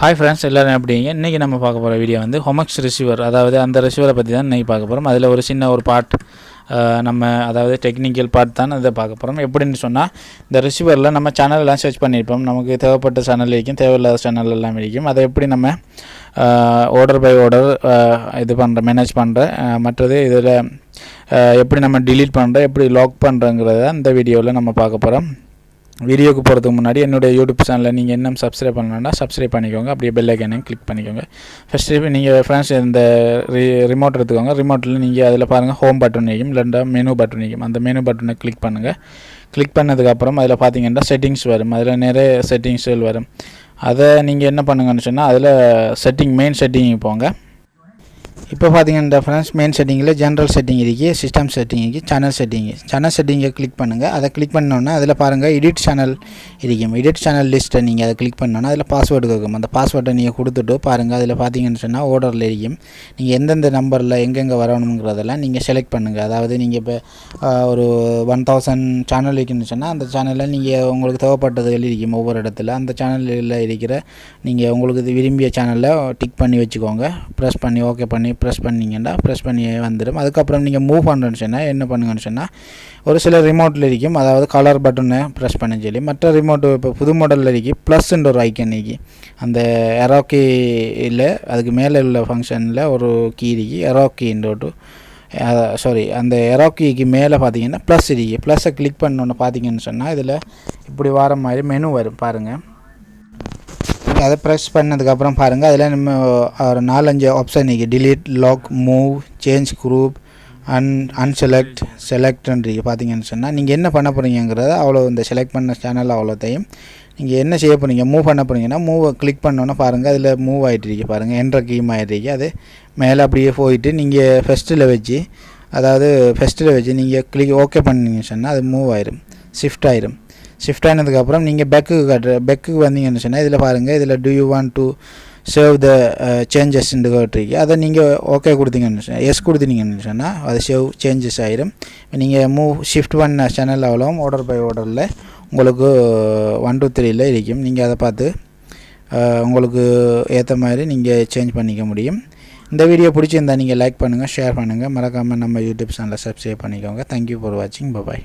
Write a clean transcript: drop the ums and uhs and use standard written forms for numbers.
Hi friends, எல்லோரும் எப்படிங்க? இன்றைக்கி நம்ம பார்க்க போகிற வீடியோ வந்து ஹோமக்ஸ் ரிசீவர், அதாவது அந்த ரிசீவரை பற்றி தான் இன்றைக்கி பார்க்க போகிறோம். அதில் ஒரு சின்ன ஒரு பார்ட் நம்ம அதாவது டெக்னிக்கல் பார்ட் தான் இதை பார்க்க போகிறோம். எப்படின்னு சொன்னால், இந்த ரிசீவரில் நம்ம சேனல்லாம் சர்ச் பண்ணியிருப்போம். நமக்கு தேவைப்பட்ட சேனல் இருக்கும், தேவையில்லாத சேனல் எல்லாம் இருக்கும். அதை எப்படி நம்ம ஆர்டர் பை ஆர்டர் இது பண்ணுற மேனேஜ் பண்ணுற, மற்றது இதில் எப்படி நம்ம டிலீட் பண்ணுற, எப்படி லாக் பண்ணுறங்கிறத இந்த வீடியோவில் நம்ம பார்க்க போகிறோம். வீடியோக்கு போகிறதுக்கு முன்னாடி என்னுடைய யூடியூப் சேனலில் நீங்கள் இன்னும் சப்ஸ்கிரைப் பண்ணணுன்னா சப்ஸ்கிரைப் பண்ணிக்கோங்க. அப்படியே பெல் ஐக்கானையும் கிளிக் பண்ணிக்கோங்க. ஃபஸ்ட்டு நீங்கள் ஃப்ரெண்ட்ஸ் இந்த ரிமோட் எடுத்துக்கோங்க. ரிமோட்டில் நீங்கள் அதில் பாருங்கள், ஹோம் பட்டன் இருக்கும், இல்லைன்னா மெனு பட்டன் இருக்கும். அந்த மெனு பட்டனை கிளிக் பண்ணுங்கள். கிளிக் பண்ணதுக்கப்புறம் அதில் பார்த்தீங்கன்னா செட்டிங்ஸ் வரும். அதில் நிறைய செட்டிங்ஸ்கள் வரும். அதை நீங்கள் என்ன பண்ணுங்கன்னு சொன்னால், அதில் மெயின் செட்டிங்கு போங்க. இப்போ பார்த்தீங்கன்னா ஃப்ரெண்ட்ஸ், மெயின் செட்டிங்கில் ஜென்ரல் செட்டிங் இருக்குது, சிஸ்டம் செட்டிங் இருக்குது, சேனல் செட்டிங்கை கிளிக் பண்ணுங்கள். அதை கிளிக் பண்ணோன்னா அதில் பாருங்கள் எடிட் சேனல் இருக்கும். எடிட் சேனல் லிஸ்ட்டை நீங்கள் அதை கிளிக் பண்ணோன்னா அதில் பாஸ்வேர்டு கேட்கும். அந்த பாஸ்வேர்டை நீங்கள் கொடுத்துட்டு பாருங்கள். அதில் பார்த்தீங்கன்னு சொன்னால் ஆர்டரில் இருக்கும். நீங்கள் எந்தெந்த நம்பரில் எங்கெங்கே வரணுங்கிறதெல்லாம் நீங்கள் செலக்ட் பண்ணுங்கள். அதாவது நீங்கள் இப்போ ஒரு 1000 சேனல் இருக்குன்னு சொன்னால், அந்த சேனலில் நீங்கள் உங்களுக்கு தேவைப்பட்டதுகள் இருக்கும் ஒவ்வொரு இடத்துல. அந்த சேனலில் இருக்கிற நீங்கள் உங்களுக்கு விரும்பிய சேனலில் டிக் பண்ணி வச்சுக்கோங்க. ப்ரெஸ் பண்ணி ஓகே பண்ணி ப்ரெஸ் பண்ணிங்கன்னா ப்ரெஸ் பண்ணி வந்துடும். அதுக்கப்புறம் நீங்கள் மூவ் பண்ணுறேன்னு சொன்னால் என்ன பண்ணுங்கன்னு சொன்னால், ஒரு சில ரிமோட்டில் இருக்கும், அதாவது கலர் பட்டனை ப்ரெஸ் பண்ண சொல்லி. மற்ற ரிமோட்டு இப்போ புது மாடலில் இருக்கு, ப்ளஸ்ன்ற ஒரு ஐக்கன் இருக்கு. அந்த எரோ கீயில் அதுக்கு மேலே உள்ள ஃபங்க்ஷனில் ஒரு கீ இருக்கு, எரோ கீன்ட்டு அந்த எரோ கீக்கு மேலே பார்த்தீங்கன்னா ப்ளஸ் இருக்கு. ப்ளஸ்ஸை கிளிக் பண்ணோன்னு பார்த்தீங்கன்னு சொன்னால் இதில் இப்படி வர மாதிரி மெனு வரும் பாருங்கள். அதை ப்ரெஸ் பண்ணதுக்கப்புறம் பாருங்கள், அதில் நம்ம ஒரு 4-5 ஆப்ஷன் இருக்குது. Delete, lock, move, change group, செலக்ட்ன்றது பார்த்தீங்கன்னு சொன்னால், நீங்கள் என்ன பண்ண போகிறீங்கிறத அவ்வளோ இந்த செலக்ட் பண்ண சேனல் அவ்வளோத்தையும் நீங்கள் என்ன செய்ய போகிறீங்க, மூவ் பண்ண போகிறீங்கன்னா மூவை கிளிக் பண்ணோன்னா பாருங்கள், அதில் மூவ் ஆகிட்டுருக்கு பாருங்கள், என்ற கீம் ஆகிட்டுருக்கு. அது மேலே அப்படியே போயிட்டு நீங்கள் ஃபஸ்ட்டில் வச்சு நீங்கள் ஓகே பண்ணிங்கன்னு சொன்னால் அது மூவ் ஆயிரும், ஷிஃப்ட் ஆயிரும். ஷிஃப்ட் ஆனதுக்கப்புறம் நீங்கள் பெக்குக்கு வந்தீங்கன்னு சொன்னால் இதில் பாருங்கள், இதில் do you want to save the சேஞ்சஸ்ன்னு கேட்டிருக்கு. அதை நீங்கள் ஓகே கொடுத்தீங்கன்னு சொன்னால், எஸ் கொடுத்தீங்கன்னு சொன்னால் அது சேஞ்சஸ் ஆயிரும். நீங்கள் ஷிஃப்ட் பண்ண சேனல் அவ்வளோ ஆர்டர் பை ஆர்டரில் உங்களுக்கு 1 2 3 இருக்கும். நீங்கள் அதை பார்த்து உங்களுக்கு ஏற்ற மாதிரி நீங்கள் சேஞ்ச் பண்ணிக்க முடியும். இந்த வீடியோ பிடிச்சிருந்தால் நீங்கள் லைக் பண்ணுங்கள், ஷேர் பண்ணுங்கள், மறக்காமல் நம்ம யூடியூப் சேனலை சப்ஸ்கிரைப் பண்ணிக்கோங்க. தேங்க்யூ ஃபார் வாட்சிங். பாய்.